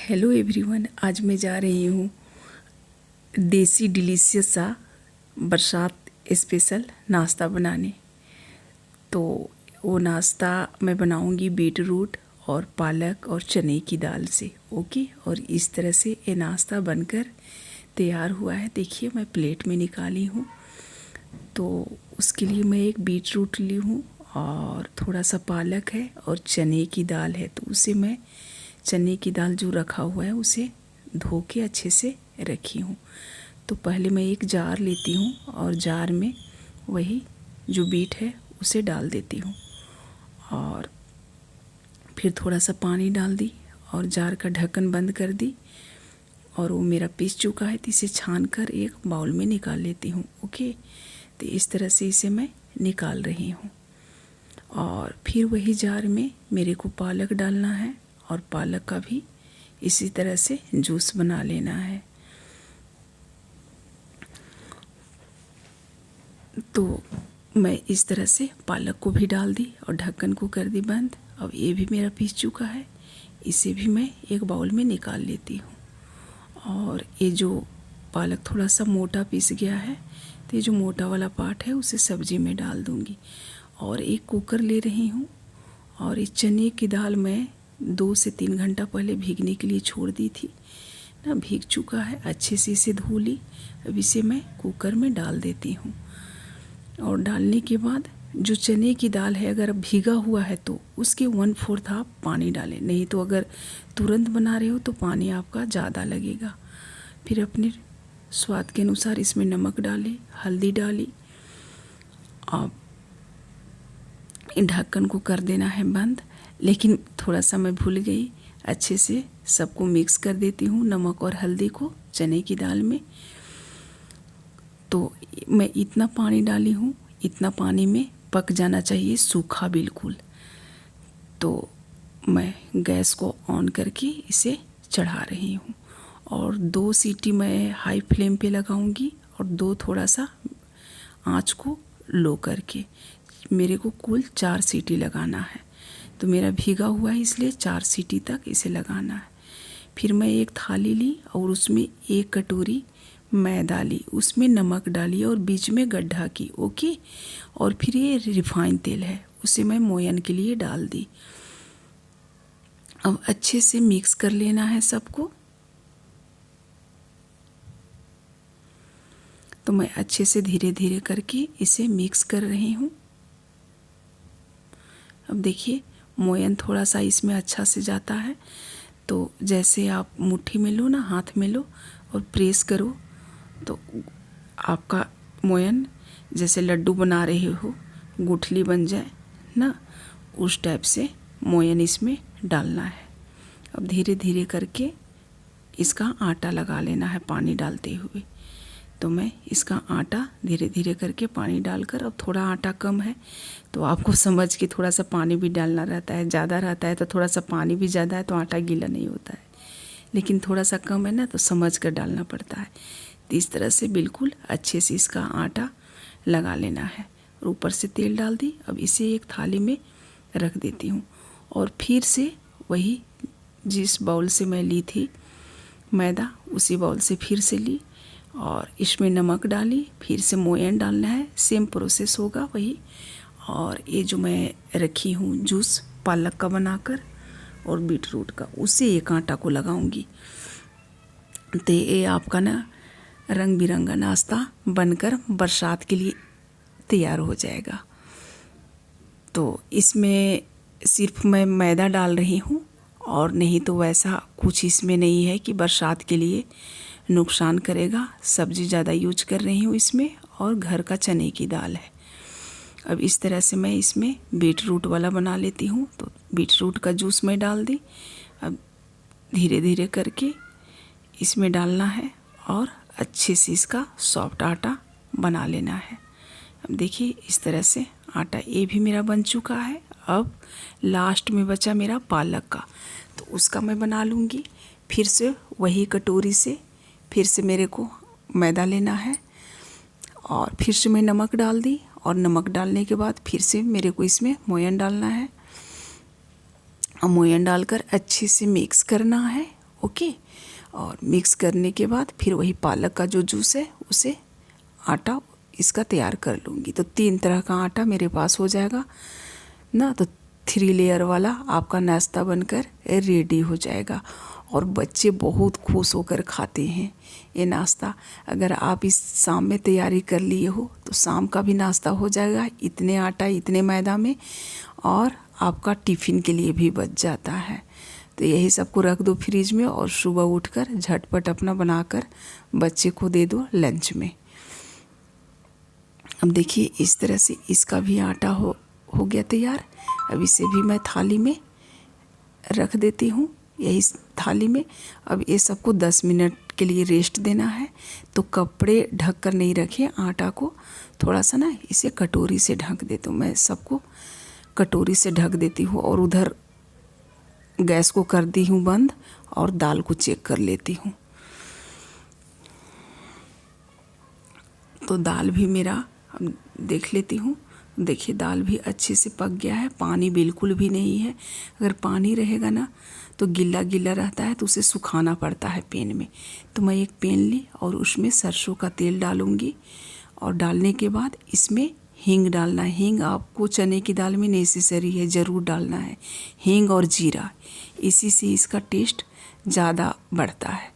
Hello everyone, आज मैं जा रही हूँ देसी डिलीशियस सा बरसात स्पेशल नाश्ता बनाने। तो वो नाश्ता मैं बनाऊँगी बीट रूट और पालक और चने की दाल से। ओके, और इस तरह से ये नाश्ता बनकर तैयार हुआ है। देखिए, मैं प्लेट में निकाली हूँ। तो उसके लिए मैं एक बीट रूट ली हूँ और थोड़ा सा पालक है और चने की दाल है। तो उसे मैं चने की दाल जो रखा हुआ है उसे धो के अच्छे से रखी हूँ। तो पहले मैं एक जार लेती हूँ और जार में वही जो बीट है उसे डाल देती हूँ और फिर थोड़ा सा पानी डाल दी और जार का ढक्कन बंद कर दी। और वो मेरा पीस चुका है तो इसे छान कर एक बाउल में निकाल लेती हूँ। ओके, तो इस तरह से इसे मैं निकाल रही हूँ। और फिर वही जार में मेरे को पालक डालना है और पालक का भी इसी तरह से जूस बना लेना है। तो मैं इस तरह से पालक को भी डाल दी और ढक्कन को कर दी बंद। अब ये भी मेरा पीस चुका है, इसे भी मैं एक बाउल में निकाल लेती हूँ। और ये जो पालक थोड़ा सा मोटा पीस गया है तो ये जो मोटा वाला पार्ट है उसे सब्जी में डाल दूँगी। और एक कुकर ले रही हूँ और इस चने की दाल मैं 2 से 3 घंटा पहले भीगने के लिए छोड़ दी थी ना। भीग चुका है, अच्छे से इसे धो ली। अब इसे मैं कुकर में डाल देती हूँ। और डालने के बाद जो चने की दाल है अगर भीगा हुआ है तो उसके 1/4 आप पानी डालें, नहीं तो अगर तुरंत बना रहे हो तो पानी आपका ज़्यादा लगेगा। फिर अपने स्वाद के अनुसार इसमें नमक डालें, हल्दी डाली। अब ढक्कन को कर देना है बंद। लेकिन थोड़ा सा मैं भूल गई, अच्छे से सबको मिक्स कर देती हूँ नमक और हल्दी को चने की दाल में। तो मैं इतना पानी डाली हूँ, इतना पानी में पक जाना चाहिए सूखा बिल्कुल। तो मैं गैस को ऑन करके इसे चढ़ा रही हूँ और 2 सीटी मैं हाई फ्लेम पे लगाऊंगी और 2 थोड़ा सा आँच को लो करके। मेरे को कुल 4 सीटी लगाना है। तो मेरा भीगा हुआ है इसलिए 4 सीटी तक इसे लगाना है। फिर मैं एक थाली ली और उसमें 1 कटोरी मैदा ली, उसमें नमक डाली और बीच में गड्ढा की। ओके, और फिर ये रिफाइन तेल है उसे मैं मोयन के लिए डाल दी। अब अच्छे से मिक्स कर लेना है सबको। तो मैं अच्छे से धीरे धीरे करके इसे मिक्स कर रही हूँ। अब देखिए, मोयन थोड़ा सा इसमें अच्छा से जाता है। तो जैसे आप मुट्ठी में लो ना, हाथ में लो और प्रेस करो तो आपका मोयन जैसे लड्डू बना रहे हो, गुठली बन जाए ना, उस टाइप से मोयन इसमें डालना है। अब धीरे धीरे करके इसका आटा लगा लेना है पानी डालते हुए। तो मैं इसका आटा धीरे धीरे करके पानी डालकर, अब थोड़ा आटा कम है तो आपको समझ के थोड़ा सा पानी भी डालना रहता है। ज़्यादा रहता है तो थोड़ा सा पानी भी ज़्यादा है तो आटा गीला नहीं होता है, लेकिन थोड़ा सा कम है ना तो समझ कर डालना पड़ता है। तो इस तरह से बिल्कुल अच्छे से इसका आटा लगा लेना है और ऊपर से तेल डाल दी। अब इसे एक थाली में रख देती हूँ और फिर से वही जिस बाउल से मैं ली थी मैदा, उसी बाउल से फिर से ली और इसमें नमक डाली। फिर से मोयन डालना है, सेम प्रोसेस होगा वही। और ये जो मैं रखी हूँ जूस पालक का बनाकर और बीट रूट का, उसे एक आटा को लगाऊंगी। तो ये आपका ना रंग बिरंगा नाश्ता बनकर बरसात के लिए तैयार हो जाएगा। तो इसमें सिर्फ मैं मैदा डाल रही हूँ और नहीं तो वैसा कुछ इसमें नहीं है कि बरसात के लिए नुकसान करेगा। सब्ज़ी ज़्यादा यूज कर रही हूँ इसमें और घर का चने की दाल है। अब इस तरह से मैं इसमें बीट रूट वाला बना लेती हूँ। तो बीट रूट का जूस मैं डाल दी। अब धीरे धीरे करके इसमें डालना है और अच्छे से इसका सॉफ्ट आटा बना लेना है। अब देखिए, इस तरह से आटा ये भी मेरा बन चुका है। अब लास्ट में बचा मेरा पालक का, तो उसका मैं बना लूँगी। फिर से वही कटोरी से फिर से मेरे को मैदा लेना है और फिर से मैं नमक डाल दी और नमक डालने के बाद फिर से मेरे को इसमें मोयन डालना है और मोयन डालकर अच्छे से मिक्स करना है। ओके। और मिक्स करने के बाद फिर वही पालक का जो जूस है उसे आटा इसका तैयार कर लूँगी। तो 3 तरह का आटा मेरे पास हो जाएगा ना। तो 3 लेयर वाला आपका नाश्ता बनकर रेडी हो जाएगा और बच्चे बहुत खुश होकर खाते हैं ये नाश्ता। अगर आप इस शाम में तैयारी कर लिए हो तो शाम का भी नाश्ता हो जाएगा इतने आटा इतने मैदा में, और आपका टिफ़िन के लिए भी बच जाता है। तो यही सबको रख दो फ्रिज में और सुबह उठकर झटपट अपना बनाकर बच्चे को दे दो लंच में। अब देखिए इस तरह से इसका भी आटा हो गया तैयार। अब इसे भी मैं थाली में रख देती हूँ, यही थाली में। अब ये सबको 10 मिनट के लिए रेस्ट देना है। तो कपड़े ढक कर नहीं रखें आटा को, थोड़ा सा ना इसे कटोरी से ढक देती हूँ। मैं सबको कटोरी से ढक देती हूँ और उधर गैस को कर दी हूँ बंद और दाल को चेक कर लेती हूँ। तो दाल भी मेरा अब देख लेती हूँ। देखिए दाल भी अच्छे से पक गया है, पानी बिल्कुल भी नहीं है। अगर पानी रहेगा ना तो गिल्ला गिल्ला रहता है तो उसे सुखाना पड़ता है पेन में। तो मैं एक पेन ली और उसमें सरसों का तेल डालूँगी और डालने के बाद इसमें हींग डालना है। हींग आपको चने की दाल में नेसेसरी है, ज़रूर डालना है। हींग और जीरा, इसी से इसका टेस्ट ज़्यादा बढ़ता है।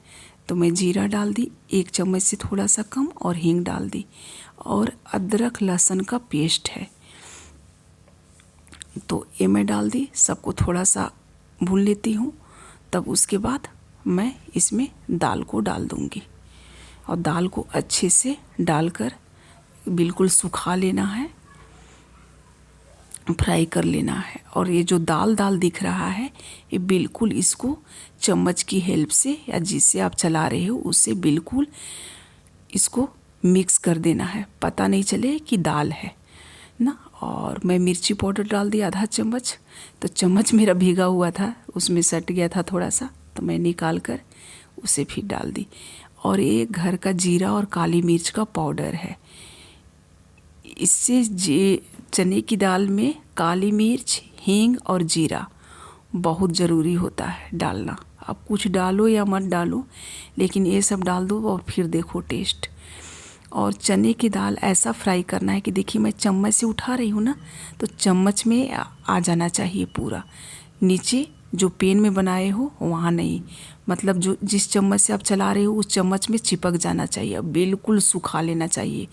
तो मैं जीरा डाल दी 1 चम्मच से थोड़ा सा कम, और हींग डाल दी। और अदरक लहसुन का पेस्ट है तो ये मैं डाल दी। सबको थोड़ा सा भून लेती हूँ। तब उसके बाद मैं इसमें दाल को डाल दूँगी और दाल को अच्छे से डालकर बिल्कुल सुखा लेना है, फ्राई कर लेना है। और ये जो दाल दिख रहा है ये बिल्कुल इसको चम्मच की हेल्प से या जिससे आप चला रहे हो उससे बिल्कुल इसको मिक्स कर देना है, पता नहीं चले कि दाल है ना। और मैं मिर्ची पाउडर डाल दी आधा चम्मच। तो चम्मच मेरा भीगा हुआ था, उसमें सट गया था थोड़ा सा, तो मैं निकाल कर उसे भी डाल दी। और ये घर का जीरा और काली मिर्च का पाउडर है। इससे चने की दाल में काली मिर्च, हींग और जीरा बहुत ज़रूरी होता है डालना। आप कुछ डालो या मत डालो, लेकिन ये सब डाल दो और फिर देखो टेस्ट। और चने की दाल ऐसा फ्राई करना है कि देखिए मैं चम्मच से उठा रही हूँ ना, तो चम्मच में आ जाना चाहिए पूरा। नीचे जो पेन में बनाए हो वहाँ नहीं, मतलब जो जिस चम्मच से आप चला रहे हो उस चम्मच में चिपक जाना चाहिए। बिल्कुल सुखा लेना चाहिए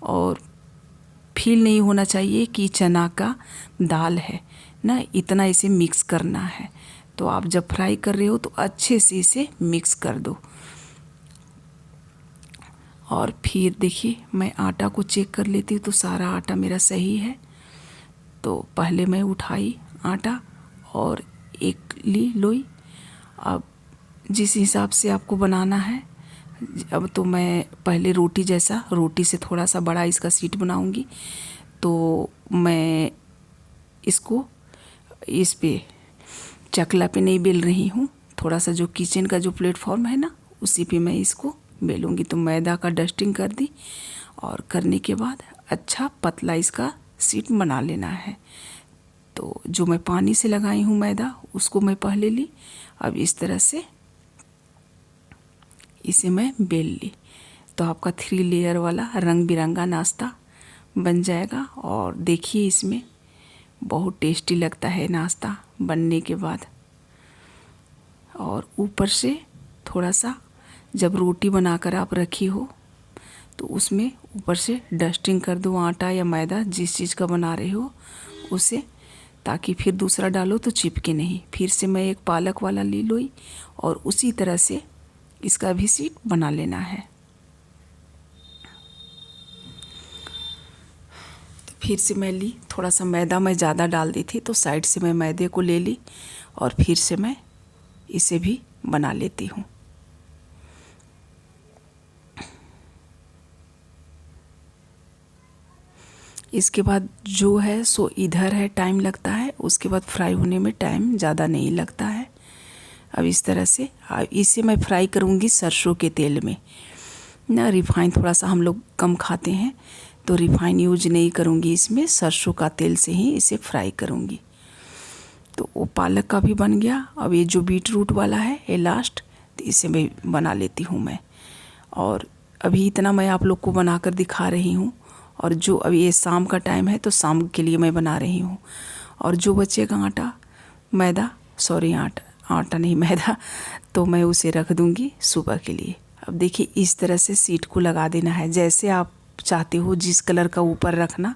और फील नहीं होना चाहिए कि चना का दाल है ना। इतना इसे मिक्स करना है। तो आप जब फ्राई कर रहे हो तो अच्छे से इसे मिक्स कर दो। और फिर देखिए मैं आटा को चेक कर लेती हूँ तो सारा आटा मेरा सही है। तो पहले मैं उठाई आटा और एक ली लोई। अब जिस हिसाब से आपको बनाना है, अब तो मैं पहले रोटी जैसा, रोटी से थोड़ा सा बड़ा इसका शीट बनाऊंगी। तो मैं इसको इस पे चकला पे नहीं बेल रही हूँ, थोड़ा सा जो किचन का जो प्लेटफॉर्म है ना उसी पे मैं इसको बेलूँगी। तो मैदा का डस्टिंग कर दी और करने के बाद अच्छा पतला इसका शीट बना लेना है। तो जो मैं पानी से लगाई हूँ मैदा उसको मैं पहले ली। अब इस तरह से इसे मैं बेल ली तो आपका 3 लेयर वाला रंग बिरंगा नाश्ता बन जाएगा। और देखिए इसमें बहुत टेस्टी लगता है नाश्ता बनने के बाद। और ऊपर से थोड़ा सा जब रोटी बनाकर आप रखी हो तो उसमें ऊपर से डस्टिंग कर दो आटा या मैदा जिस चीज़ का बना रहे हो उसे, ताकि फिर दूसरा डालो तो चिपके नहीं। फिर से मैं एक पालक वाला ले ली और उसी तरह से इसका भी शीट बना लेना है। तो फिर से मैं ली, थोड़ा सा मैदा मैं ज़्यादा डाल दी थी तो साइड से मैं मैदे को ले ली और फिर से मैं इसे भी बना लेती हूँ। इसके बाद जो है सो इधर है टाइम लगता है, उसके बाद फ्राई होने में टाइम ज़्यादा नहीं लगता है। अब इस तरह से इसे मैं फ्राई करूँगी सरसों के तेल में ना। रिफाइन थोड़ा सा हम लोग कम खाते हैं तो रिफाइन यूज नहीं करूँगी इसमें, सरसों का तेल से ही इसे फ्राई करूँगी। तो वो पालक का भी बन गया। अब ये जो बीट रूट वाला है ये लास्ट तो इसे मैं बना लेती हूँ मैं। और अभी इतना मैं आप लोग को बनाकर दिखा रही हूँ, और जो अभी ये शाम का टाइम है तो शाम के लिए मैं बना रही हूँ। और जो बचेगा आटा, मैदा, सॉरी आटा नहीं मैदा, तो मैं उसे रख दूँगी सुबह के लिए। अब देखिए इस तरह से सीट को लगा देना है, जैसे आप चाहते हो जिस कलर का ऊपर रखना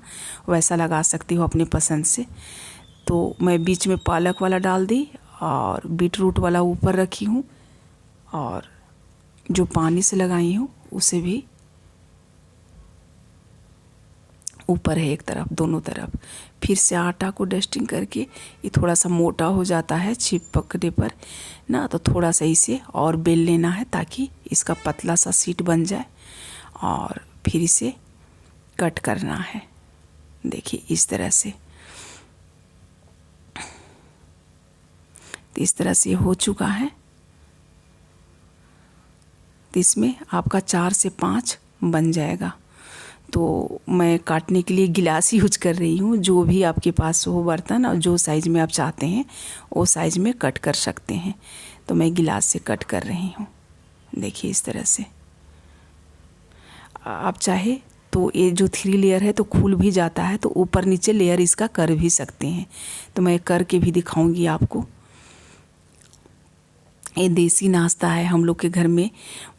वैसा लगा सकती हो अपने पसंद से। तो मैं बीच में पालक वाला डाल दी और बीट रूट वाला ऊपर रखी हूँ, और जो पानी से लगाई हूँ उसे भी ऊपर है एक तरफ, दोनों तरफ। फिर से आटा को डस्टिंग करके, ये थोड़ा सा मोटा हो जाता है चिपकने पर ना, तो थोड़ा सा इसे और बेल लेना है ताकि इसका पतला सा शीट बन जाए, और फिर इसे कट करना है। देखिए इस तरह से, तो इस तरह से हो चुका है। तो इसमें आपका 4 से 5 बन जाएगा। तो मैं काटने के लिए गिलास यूज कर रही हूँ, जो भी आपके पास हो बर्तन, और जो साइज़ में आप चाहते हैं वो साइज़ में कट कर सकते हैं। तो मैं गिलास से कट कर रही हूँ। देखिए इस तरह से। आप चाहे तो ये जो 3 लेयर है तो खुल भी जाता है, तो ऊपर नीचे लेयर इसका कर भी सकते हैं। तो मैं करके भी दिखाऊंगी आपको। ये देसी नाश्ता है, हम लोग के घर में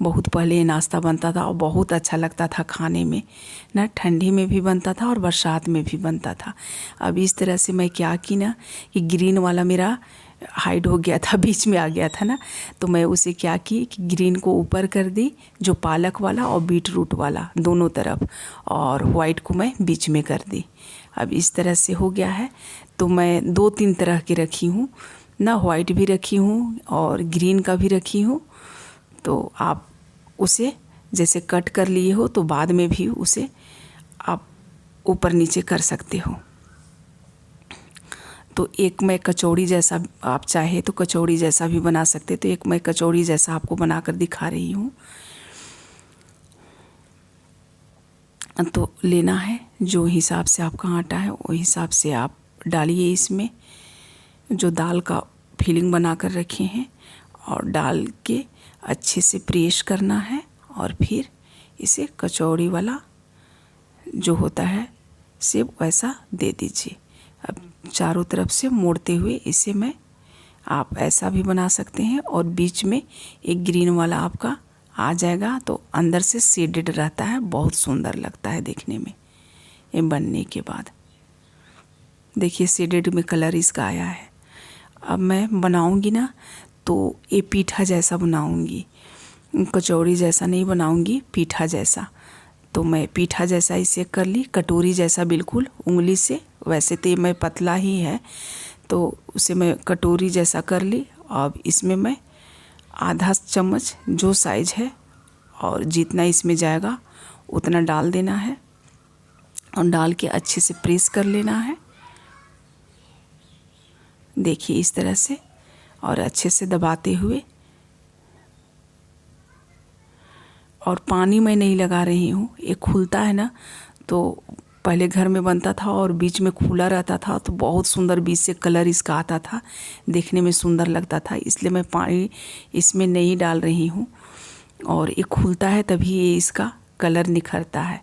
बहुत पहले ये नाश्ता बनता था और बहुत अच्छा लगता था खाने में ना। ठंडी में भी बनता था और बरसात में भी बनता था। अब इस तरह से मैं क्या की ना, कि ग्रीन वाला मेरा हाइड हो गया था, बीच में आ गया था ना, तो मैं उसे क्या की कि ग्रीन को ऊपर कर दी, जो पालक वाला और बीट रूट वाला दोनों तरफ, और वाइट को मैं बीच में कर दी। अब इस तरह से हो गया है। तो मैं 2-3 तरह के रखी हूँ ना, वाइट भी रखी हूँ और ग्रीन का भी रखी हूँ। तो आप उसे जैसे कट कर लिए हो तो बाद में भी उसे आप ऊपर नीचे कर सकते हो। तो एक मैं कचौड़ी जैसा, आप चाहे तो कचौड़ी जैसा भी बना सकते, तो एक मैं कचौड़ी जैसा आपको बनाकर दिखा रही हूँ। तो लेना है, जो हिसाब से आपका आटा है वो हिसाब से आप डालिए इसमें, जो दाल का फिलिंग बना कर रखे हैं, और डाल के अच्छे से प्रेस करना है, और फिर इसे कचौड़ी वाला जो होता है शेप वैसा दे दीजिए। अब चारों तरफ से मोड़ते हुए इसे मैं, आप ऐसा भी बना सकते हैं, और बीच में एक ग्रीन वाला आपका आ जाएगा, तो अंदर से शेडेड रहता है, बहुत सुंदर लगता है देखने में ये बनने के बाद। देखिए शेडेड में कलर इसका आया है। अब मैं बनाऊंगी ना, तो ये पीठा जैसा बनाऊंगी, कचौड़ी जैसा नहीं बनाऊंगी, पीठा जैसा। तो मैं पीठा जैसा इसे कर ली, कटोरी जैसा बिल्कुल उंगली से, वैसे तो मैं पतला ही है, तो उसे मैं कटोरी जैसा कर ली। अब इसमें मैं आधा चम्मच जो साइज है और जितना इसमें जाएगा उतना डाल देना है, और डाल के अच्छे से प्रेस कर लेना है। देखिए इस तरह से, और अच्छे से दबाते हुए, और पानी मैं नहीं लगा रही हूँ। ये खुलता है ना, तो पहले घर में बनता था और बीच में खुला रहता था, तो बहुत सुंदर बीच से कलर इसका आता था, देखने में सुंदर लगता था, इसलिए मैं पानी इसमें नहीं डाल रही हूँ। और ये खुलता है तभी ये इसका कलर निखरता है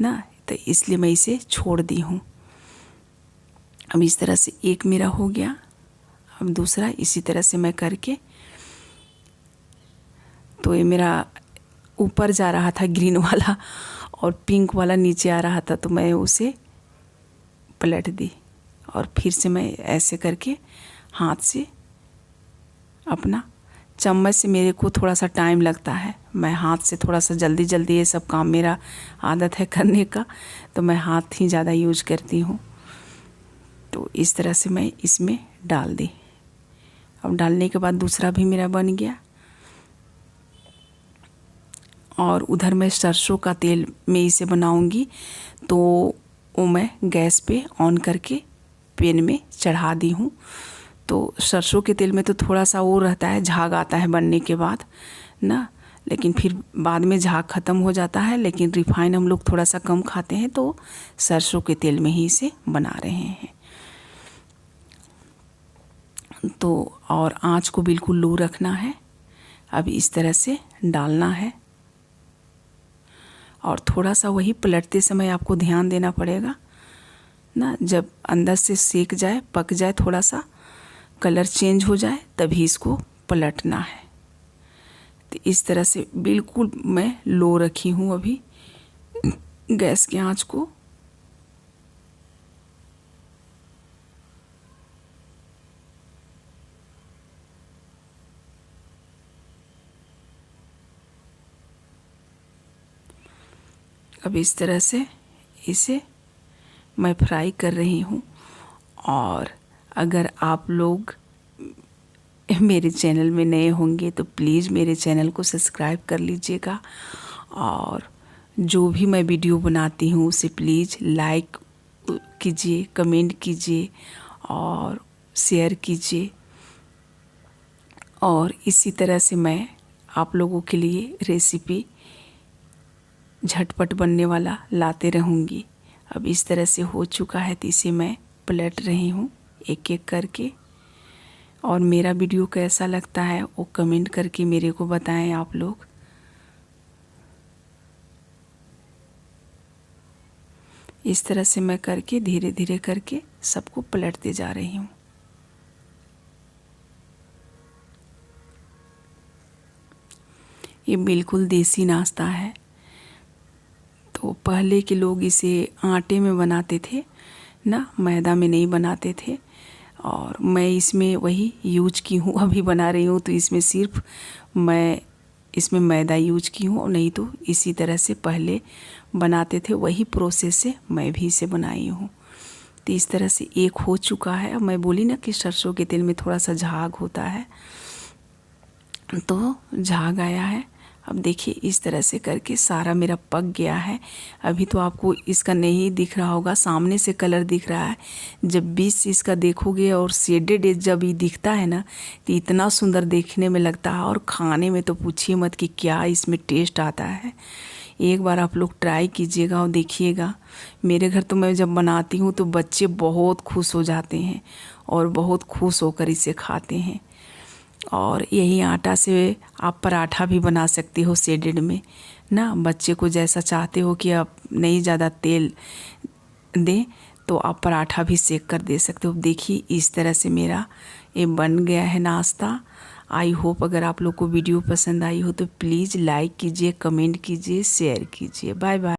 ना, तो इसलिए मैं इसे छोड़ दी हूँ। अब इस तरह से एक मेरा हो गया। अब दूसरा इसी तरह से मैं करके, तो ये मेरा ऊपर जा रहा था ग्रीन वाला, और पिंक वाला नीचे आ रहा था, तो मैं उसे पलट दी, और फिर से मैं ऐसे करके हाथ से, अपना चम्मच से मेरे को थोड़ा सा टाइम लगता है, मैं हाथ से थोड़ा सा जल्दी जल्दी, ये सब काम मेरा आदत है करने का, तो मैं हाथ ही ज़्यादा यूज करती हूँ। तो इस तरह से मैं इसमें डाल दी। अब डालने के बाद दूसरा भी मेरा बन गया, और उधर मैं सरसों का तेल में इसे बनाऊंगी, तो वो मैं गैस पे ऑन करके पैन में चढ़ा दी हूँ। तो सरसों के तेल में तो थोड़ा सा वो रहता है, झाग आता है बनने के बाद ना, लेकिन फिर बाद में झाग ख़त्म हो जाता है। लेकिन रिफाइन हम लोग थोड़ा सा कम खाते हैं, तो सरसों के तेल में ही इसे बना रहे हैं। तो और आँच को बिल्कुल लो रखना है। अब इस तरह से डालना है और थोड़ा सा वही पलटते समय आपको ध्यान देना पड़ेगा ना, जब अंदर से सेक जाए, पक जाए, थोड़ा सा कलर चेंज हो जाए, तभी इसको पलटना है। तो इस तरह से बिल्कुल मैं लो रखी हूँ अभी गैस की आंच को। अब इस तरह से इसे मैं फ्राई कर रही हूँ। और अगर आप लोग मेरे चैनल में नए होंगे तो प्लीज़ मेरे चैनल को सब्सक्राइब कर लीजिएगा, और जो भी मैं वीडियो बनाती हूँ उसे प्लीज़ लाइक कीजिए, कमेंट कीजिए और शेयर कीजिए। और इसी तरह से मैं आप लोगों के लिए रेसिपी झटपट बनने वाला लाते रहूँगी। अब इस तरह से हो चुका है तो इसे मैं पलट रही हूँ एक एक करके। और मेरा वीडियो कैसा लगता है वो कमेंट करके मेरे को बताएं आप लोग। इस तरह से मैं करके धीरे धीरे करके सबको पलटते जा रही हूँ। ये बिल्कुल देसी नाश्ता है। तो पहले के लोग इसे आटे में बनाते थे ना, मैदा में नहीं बनाते थे। और मैं इसमें वही यूज की हूँ, अभी बना रही हूँ तो इसमें सिर्फ मैं इसमें मैदा यूज की हूँ, और नहीं तो इसी तरह से पहले बनाते थे, वही प्रोसेस से मैं भी इसे बनाई हूँ। तो इस तरह से एक हो चुका है। अब मैं बोली ना कि सरसों के तेल में थोड़ा सा झाग होता है, तो झाग आया है। अब देखिए इस तरह से करके सारा मेरा पक गया है। अभी तो आपको इसका नहीं दिख रहा होगा, सामने से कलर दिख रहा है। जब बीच इसका देखोगे और शेडेड जब ये दिखता है ना, तो इतना सुंदर देखने में लगता है, और खाने में तो पूछिए मत कि क्या इसमें टेस्ट आता है। एक बार आप लोग ट्राई कीजिएगा और देखिएगा। मेरे घर तो मैं जब बनाती हूँ तो बच्चे बहुत खुश हो जाते हैं और बहुत खुश होकर इसे खाते हैं। और यही आटा से आप पराठा भी बना सकते हो शेडेड में ना। बच्चे को जैसा चाहते हो कि आप नहीं ज़्यादा तेल दें तो आप पराठा भी सेक कर दे सकते हो। देखिए इस तरह से मेरा ये बन गया है नाश्ता। आई होप अगर आप लोग को वीडियो पसंद आई हो तो प्लीज़ लाइक कीजिए, कमेंट कीजिए, शेयर कीजिए। Bye bye.